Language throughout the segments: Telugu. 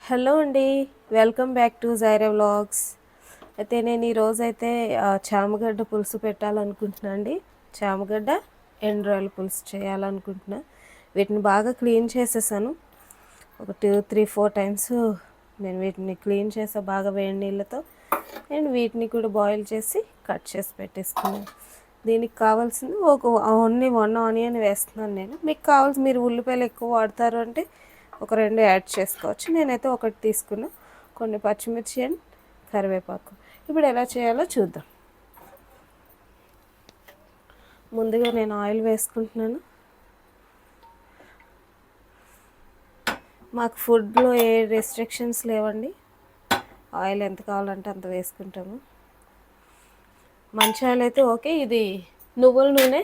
హలో అండి. Welcome back to Jaira vlogs. అయితే నేను ఈరోజైతే చామగడ్డ పులుసు పెట్టాలనుకుంటున్నా అండి. చామగడ్డ ఎండు రొయ్యల పులుసు చేయాలనుకుంటున్నా. వీటిని బాగా క్లీన్ చేసేసాను. ఒక 2-3-4 టైమ్స్ నేను వీటిని క్లీన్ చేసా బాగా వేడి నీళ్ళతో. అండ్ వీటిని కూడా బాయిల్ చేసి కట్ చేసి పెట్టేసుకున్నాను. దీనికి కావాల్సింది ఓన్లీ 1 ఆనియన్ వేస్తున్నాను నేను. మీకు కావాల్సి మీరు ఉల్లిపాయలు ఎక్కువ వాడతారు అంటే ఒక 2 యాడ్ చేసుకోవచ్చు. నేనైతే ఒకటి తీసుకున్నా. కొన్ని పచ్చిమిర్చి అండ్ కరివేపాకు. ఇప్పుడు ఎలా చేయాలో చూద్దాం. ముందుగా నేను ఆయిల్ వేసుకుంటున్నాను. మాకు ఫుడ్లో ఏ రెస్ట్రిక్షన్స్ లేవండి. ఆయిల్ ఎంత కావాలంటే అంత వేసుకుంటాము. మంచి ఆయిల్ అయితే ఓకే. ఇది నువ్వుల నూనె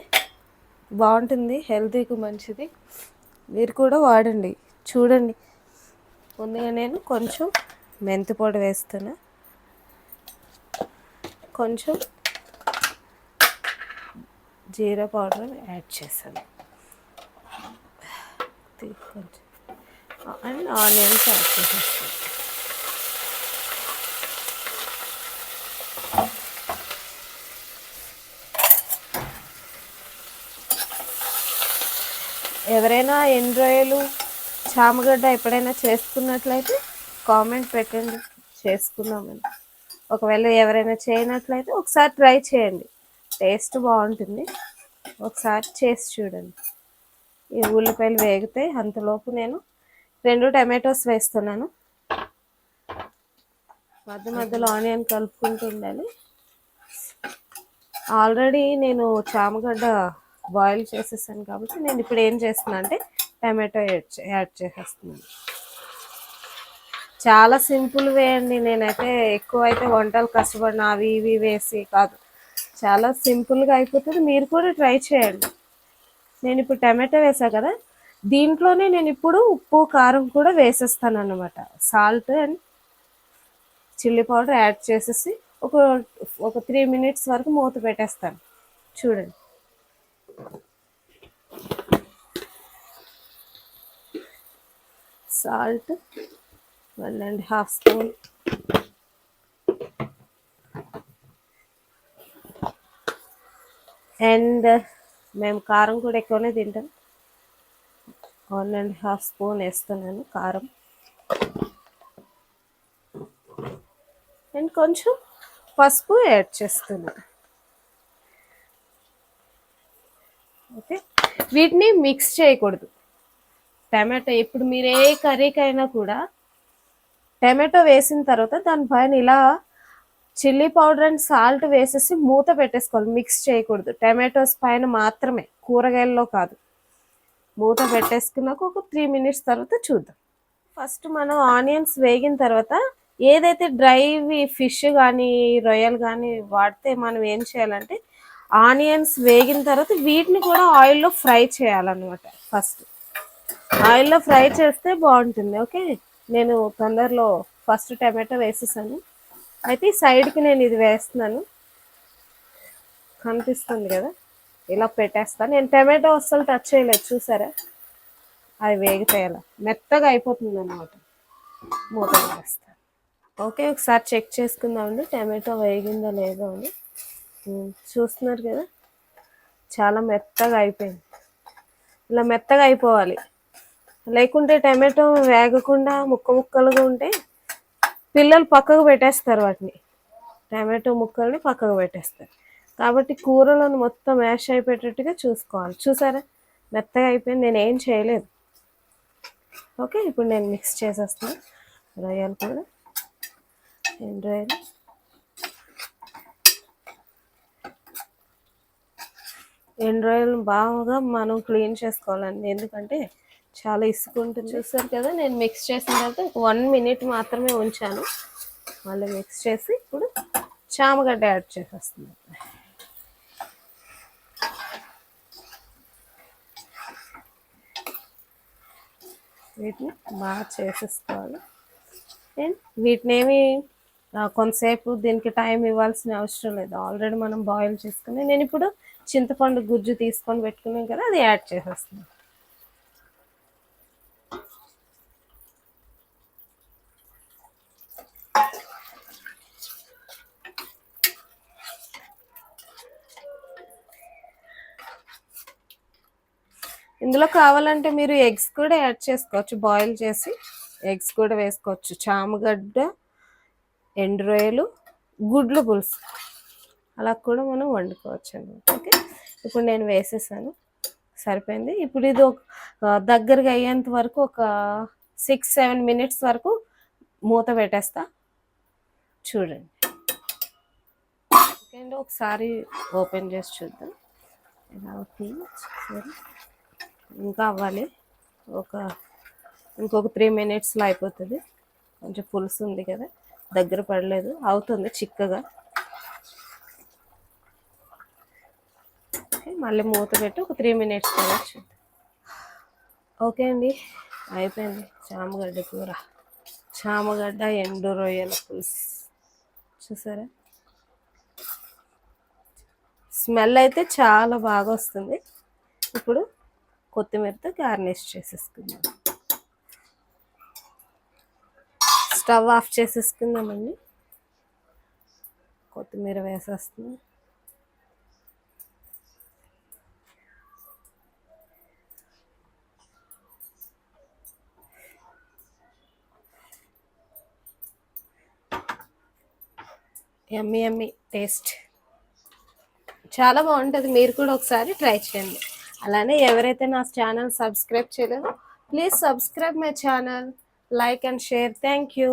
బాగుంటుంది, హెల్తీకి మంచిది. మీరు కూడా వాడండి, చూడండి. ముందుగా నేను కొంచెం మెంతి పొడి వేస్తున్నా, కొంచెం జీరా పౌడర్ యాడ్ చేశాను, కొంచెం అండ్ ఆనియన్స్ యాడ్ చేసేస్తాను. ఎవరైనా ఎండు రొయ్యలు చామగడ్డ ఎప్పుడైనా చేసుకున్నట్లయితే కామెంట్ పెట్టండి, చేసుకున్నామని. ఒకవేళ ఎవరైనా చేయనట్లయితే ఒకసారి ట్రై చేయండి, టేస్ట్ బాగుంటుంది. ఒకసారి చేసి చూడండి. ఈ ఉల్లిపాయలు వేగితే అంతలోపు నేను 2 టమాటోస్ వేస్తున్నాను. మధ్య మధ్యలో ఆనియన్ కలుపుకుంటూ ఉండాలి. ఆల్రెడీ నేను చామగడ్డ బాయిల్ చేసేసాను కాబట్టి నేను ఇప్పుడు ఏం చేస్తున్నా అంటే టమాటో యాడ్ చేసేస్తున్నాను. చాలా సింపుల్ వే అండి. నేనైతే ఎక్కువ అయితే వంటలు కష్టపడిన అవి ఇవి వేసి కాదు, చాలా సింపుల్గా అయిపోతుంది. మీరు కూడా ట్రై చేయండి. నేను ఇప్పుడు టమాటో వేసా కదా, దీంట్లోనే నేను ఇప్పుడు ఉప్పు కారం కూడా వేసేస్తాను అన్నమాట. Salt and chilli powder add చేసేసి ఒక 3 మినిట్స్ వరకు మూత పెట్టేస్తాను. చూడండి. సాల్ట్ 1.5 స్పూన్, అండ్ మేము కారం కూడా ఎక్కువనే తింటాం. 1.5 స్పూన్ వేస్తున్నాను కారం, అండ్ కొంచెం పసుపు యాడ్ చేస్తున్నాను. ఓకే, వీటిని మిక్స్ చేయకూడదు. టమాటో ఇప్పుడు మీరు ఏ కర్రీకైనా కూడా టమాటో వేసిన తర్వాత దానిపైన ఇలా చిల్లీ పౌడర్ అండ్ సాల్ట్ వేసేసి మూత పెట్టేసుకోవాలి. మిక్స్ చేయకూడదు. టమాటోస్ పైన మాత్రమే, కూరగాయల్లో కాదు. మూత పెట్టేసుకున్నాక ఒక 3 మినిట్స్ తర్వాత చూద్దాం. ఫస్ట్ మనం ఆనియన్స్ వేగిన తర్వాత ఏదైతే డ్రైవి ఫిష్ కానీ రొయ్యలు కానీ వాడితే మనం ఏం చేయాలంటే ఆనియన్స్ వేగిన తర్వాత వీటిని కూడా ఆయిల్లో ఫ్రై చేయాలన్నమాట. ఫస్ట్ ఆయిల్లో ఫ్రై చేస్తే బాగుంటుంది. ఓకే, నేను తొందరలో ఫస్ట్ టమాటో వేసేసాను. అయితే సైడ్కి నేను ఇది వేస్తున్నాను, కనిపిస్తుంది కదా, ఇలా పెట్టేస్తాను. నేను టమాటో అస్సలు టచ్ చేయలేదు, చూసారా? అది వేగితే అలా మెత్తగా అయిపోతుంది అన్నమాట. మూత వేస్తాను. ఓకే, ఒకసారి చెక్ చేసుకుందామండి టమాటో వేగిందో లేదో అని. చూస్తున్నారు కదా, చాలా మెత్తగా అయిపోయింది. ఇలా మెత్తగా అయిపోవాలి, లేకుంటే టమాటో వేగకుండా ముక్కలుగా ఉంటే పిల్లలు పక్కకు పెట్టేస్తారు. వాటిని టమాటో ముక్కల్ని పక్కకు పెట్టేస్తారు. కాబట్టి కూరలను మొత్తం మ్యాష్ అయిపోయేటట్టుగా చూసుకోవాలి. చూసారా, మెత్తగా అయిపోయింది. నేను ఏం చేయలేదు. ఓకే, ఇప్పుడు నేను మిక్స్ చేసేస్తాను రొయ్యలు కూడా. రొయ్యలు ఎండు రొయ్యలు బాగా మనం క్లీన్ చేసుకోవాలండి, ఎందుకంటే చాలా ఇసుకుంటుంది. చూసారు కదా, నేను మిక్స్ చేసిన తర్వాత 1 మినిట్ మాత్రమే ఉంచాను. మళ్ళీ మిక్స్ చేసి ఇప్పుడు చామగడ్డ యాడ్ చేసేస్తున్నాను. వీటిని బాగా చేసేసుకోవాలి. వీటిని ఏమి కొంతసేపు దీనికి టైం ఇవ్వాల్సిన అవసరం లేదు. ఆల్రెడీ మనం బాయిల్ చేసుకుని నేను ఇప్పుడు చింతపండు గుజ్జు తీసుకొని పెట్టుకున్నాం కదా, అది యాడ్ చేసేస్తున్నాను. ఇందులో కావాలంటే మీరు ఎగ్స్ కూడా యాడ్ చేసుకోవచ్చు, బాయిల్ చేసి ఎగ్స్ కూడా వేసుకోవచ్చు. చామగడ్డ, ఎండు రొయ్యలు, గుడ్లు పులుసు అలా కూడా మనం వండుకోవచ్చు అండి. ఓకే, ఇప్పుడు నేను వేసేసాను, సరిపోయింది. ఇప్పుడు ఇది దగ్గరగా అయ్యేంత వరకు ఒక 6-7 మినిట్స్ వరకు మూత పెట్టేస్తా. చూడండి. ఓకే అండి, ఒకసారి ఓపెన్ చేసి చూద్దాం ఎలా అవుతుంది. సరే, ఇంకా అవ్వాలి, ఇంకొక 3 మినిట్స్లో అయిపోతుంది. కొంచెం పులుసు ఉంది కదా, దగ్గర పడలేదు, అవుతుంది చిక్కగా. ఓకే, మళ్ళీ మూత పెట్టి ఒక 3 మినిట్స్ తర్వాత చూద్దాం. ఓకే అండి, అయిపోయింది చామగడ్డ కూర, చామగడ్డ ఎండు రొయ్యల పులుసు. చూసారా, స్మెల్ అయితే చాలా బాగా వస్తుంది. ఇప్పుడు కొత్తిమీరతో గార్నిష్ చేసేసుకుందాం. స్టవ్ ఆఫ్ చేసేసుకుందామండి. కొత్తిమీర వేసేస్తుంది. యమ్మీ యమ్మీ టేస్ట్ చాలా బాగుంటుంది. మీరు కూడా ఒకసారి ట్రై చేయండి. అలానే ఎవరైతే నా ఛానల్ సబ్స్క్రైబ్ చేయలేదో please subscribe my channel, like and share. Thank you.